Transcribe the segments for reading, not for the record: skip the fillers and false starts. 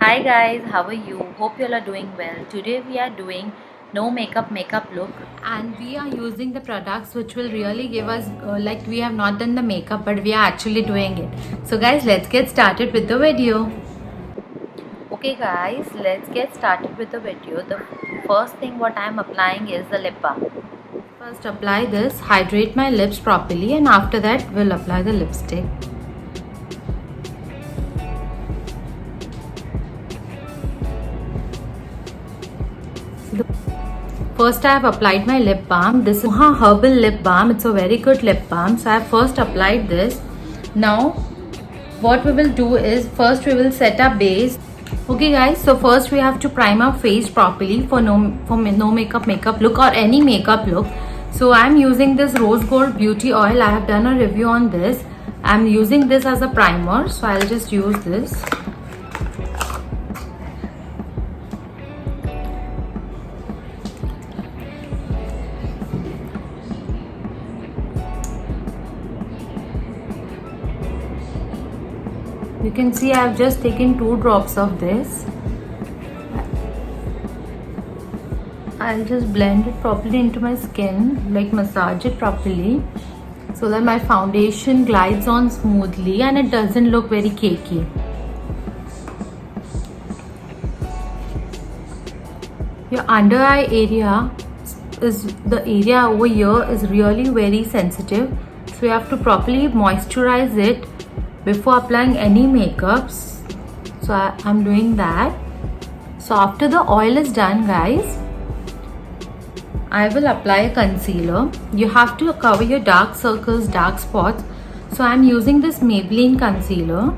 Hi guys, how are you? Hope you all are doing well. Today we are doing no makeup look, and we are using the products which will really give us like we have not done the makeup but we are actually doing it. So guys, let's get started with the video. Okay guys, let's get started with the video. The first thing what I am applying is the lip balm. First apply this, hydrate my lips properly, and after that we'll apply the lipstick. First I have applied my lip balm. This is Muha Herbal Lip Balm. It's a very good lip balm. So I have first applied this. Now what we will do is first we will set our base. Okay guys, so first we have to prime our face properly for no makeup look or any makeup look. So I am using this Rose Gold Beauty Oil. I have done a review on this. I am using this as a primer. So I'll just use this. You can see I have just taken 2 drops of this. I'll just blend it properly into my skin, like massage it properly so that my foundation glides on smoothly and it doesn't look very cakey. Your under eye area is the area over here is really very sensitive, so you have to properly moisturize it before applying any makeups. So I'm doing that. So after the oil is done guys, I will apply a concealer. You have to cover your dark circles, dark spots. So I'm using this Maybelline concealer.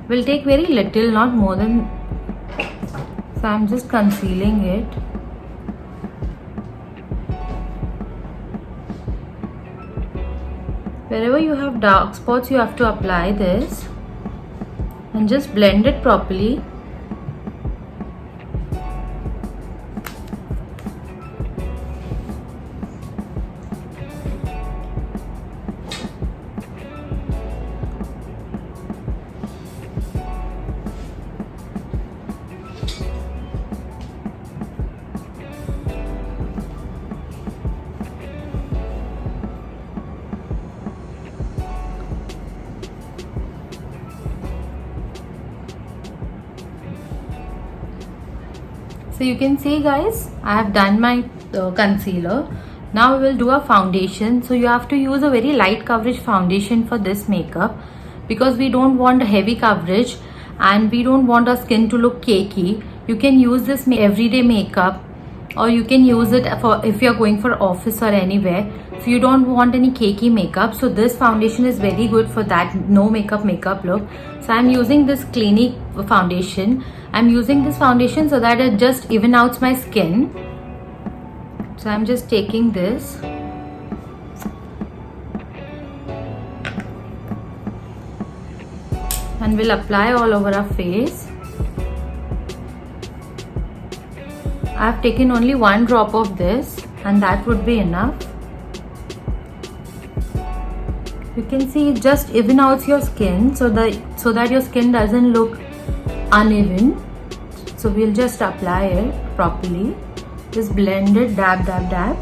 Will take very little, not more than. So I'm just concealing it. Wherever you have dark spots, you have to apply this and just blend it properly. So you can see guys, I have done my concealer. Now we will do a foundation. So you have to use a very light coverage foundation for this makeup because we don't want heavy coverage and we don't want our skin to look cakey. You can use this everyday makeup or you can use it for if you're going for office or anywhere. So you don't want any cakey makeup. So this foundation is very good for that no makeup look. So I'm using this Clinique foundation. I'm using this foundation so that it just even out my skin. So I'm just taking this. And we'll apply all over our face. I've taken only 1 drop of this and that would be enough. You can see it just even out your skin so that your skin doesn't look uneven. So we'll just apply it properly. Just blend it, dab.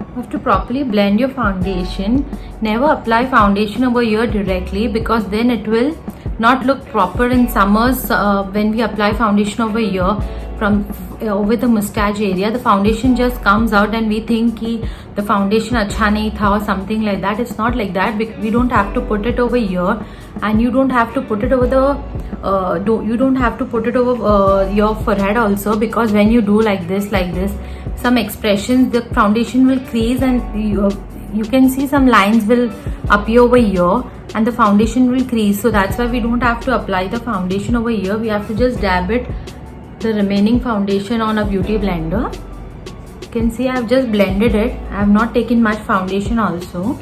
You have to properly blend your foundation. Never apply foundation over here directly because then it will not look proper in summers. When we apply foundation over here from over the mustache area, the foundation just comes out and we think ki the foundation acha nahi tha or something like that. It's not like that. We don't have to put it over here, and you don't have to put it over the you don't have to put it over your forehead also, because when you do like this some expressions, the foundation will crease and you can see some lines will appear over here and the foundation will crease. So that's why we don't have to apply the foundation over here. We have to just dab it, the remaining foundation, on a beauty blender. You can see I have just blended it. I have not taken much foundation also.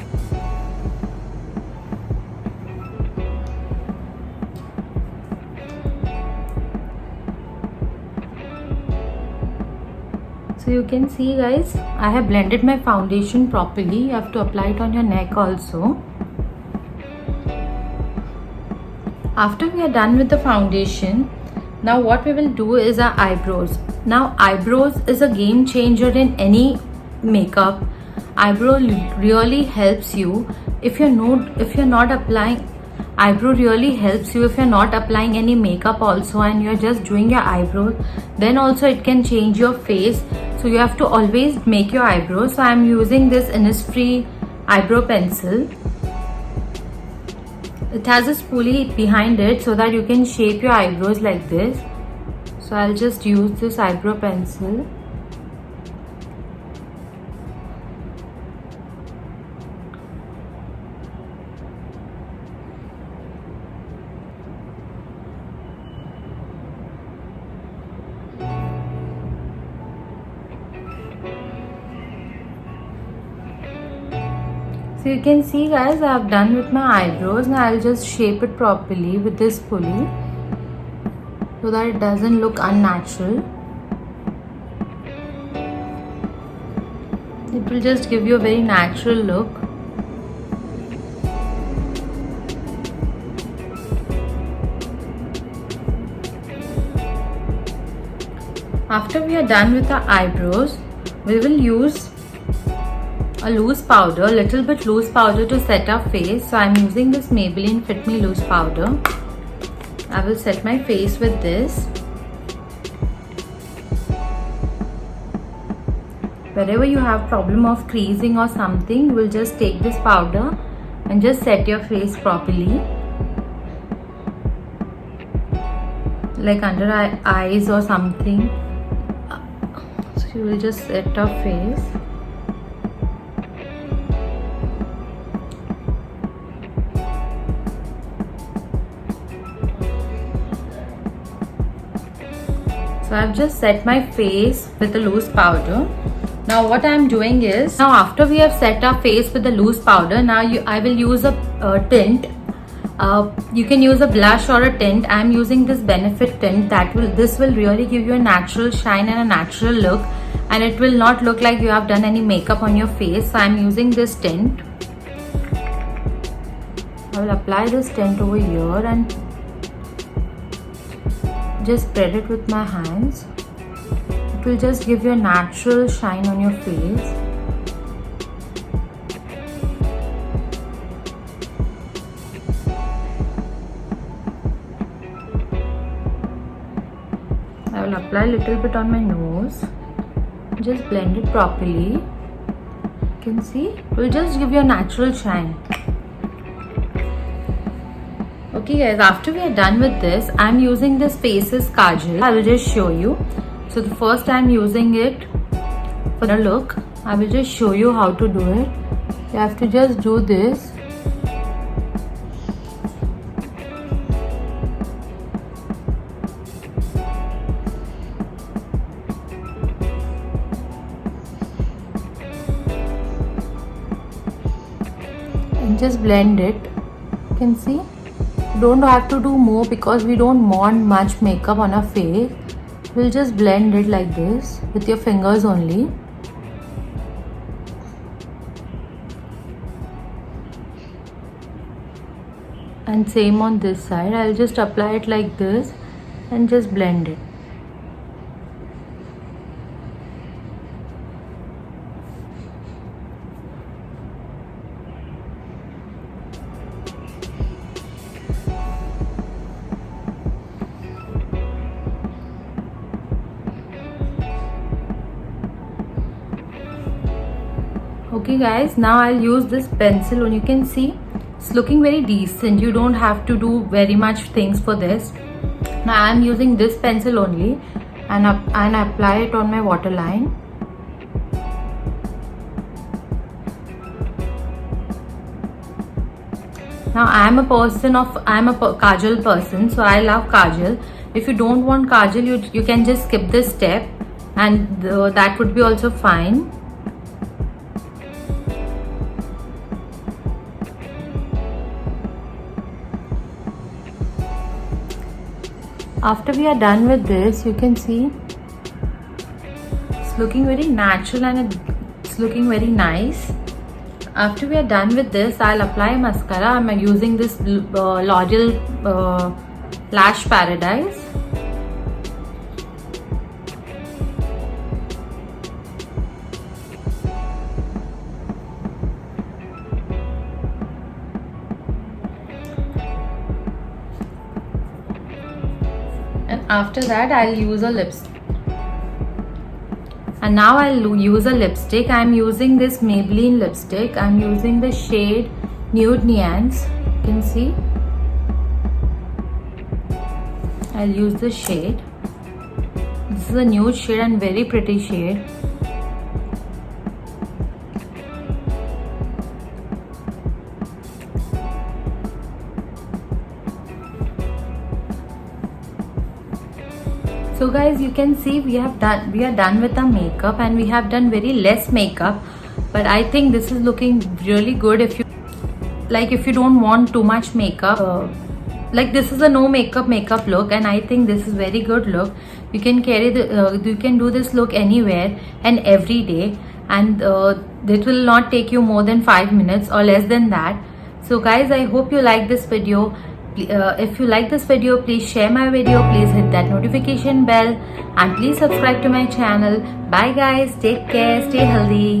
So you can see guys, I have blended my foundation properly. You have to apply it on your neck also. After we are done with the foundation, now what we will do is our eyebrows. Now eyebrows is a game changer in any makeup. Eyebrow really helps you if you're not applying. Eyebrow really helps you if you're not applying any makeup also and you're just doing your eyebrows. Then also it can change your face. So you have to always make your eyebrows. So I'm using this Innisfree eyebrow pencil. It has a spoolie behind it so that you can shape your eyebrows like this. So I'll just use this eyebrow pencil. So you can see guys, I have done with my eyebrows. Now I'll just shape it properly with this pulley so that it doesn't look unnatural. It will just give you a very natural look. After we are done with our eyebrows, we will use a loose powder, a little bit loose powder to set our face. So I'm using this Maybelline Fit Me loose powder. I will set my face with this. Wherever you have problem of creasing or something, you will just take this powder and just set your face properly. Like under eyes or something. So you will just set your face. So I've just set my face with the loose powder. Now what I'm doing is, now after we have set our face with the loose powder, now I will use a tint. You can use a blush or a tint. I'm using this Benefit tint. This will really give you a natural shine and a natural look, and it will not look like you have done any makeup on your face. So I'm using this tint. I will apply this tint over here and just spread it with my hands. It will just give you a natural shine on your face. I will apply a little bit on my nose. Just blend it properly. You can see, it will just give you a natural shine. Okay guys, after we are done with this, I'm using this Faces Kajal. I will just show you. So the first I'm using it for the look. I will just show you how to do it. You have to just do this. And just blend it. You can see. Don't have to do more because we don't want much makeup on our face. We'll just blend it like this with your fingers only. And same on this side. I'll just apply it like this and just blend it. Okay guys, now I'll use this pencil and you can see it's looking very decent. You don't have to do very much things for this. Now I'm using this pencil only and apply it on my waterline. Now I'm a kajal person, so I love kajal. If you don't want kajal, you can just skip this step and that would be also fine. After we are done with this, you can see it's It's looking very natural and it's looking very nice. After we are done with this, I'll apply mascara. I'm using this L'Oreal Lash Paradise. And after that, I'll use a lipstick. And now I'll use a lipstick. I'm using this Maybelline lipstick. I'm using the shade Nude Nuance. You can see. I'll use the shade. This is a nude shade and very pretty shade. So guys, you can see we are done with the makeup, and we have done very less makeup, but I think this is looking really good. If you don't want too much makeup, like this is a no makeup look, and I think this is very good look. You can you can do this look anywhere and every day, and it will not take you more than 5 minutes or less than that. So guys, I hope you like this video. If you like this video, please share my video, please hit that notification bell, and please subscribe to my channel. Bye guys, take care, stay healthy.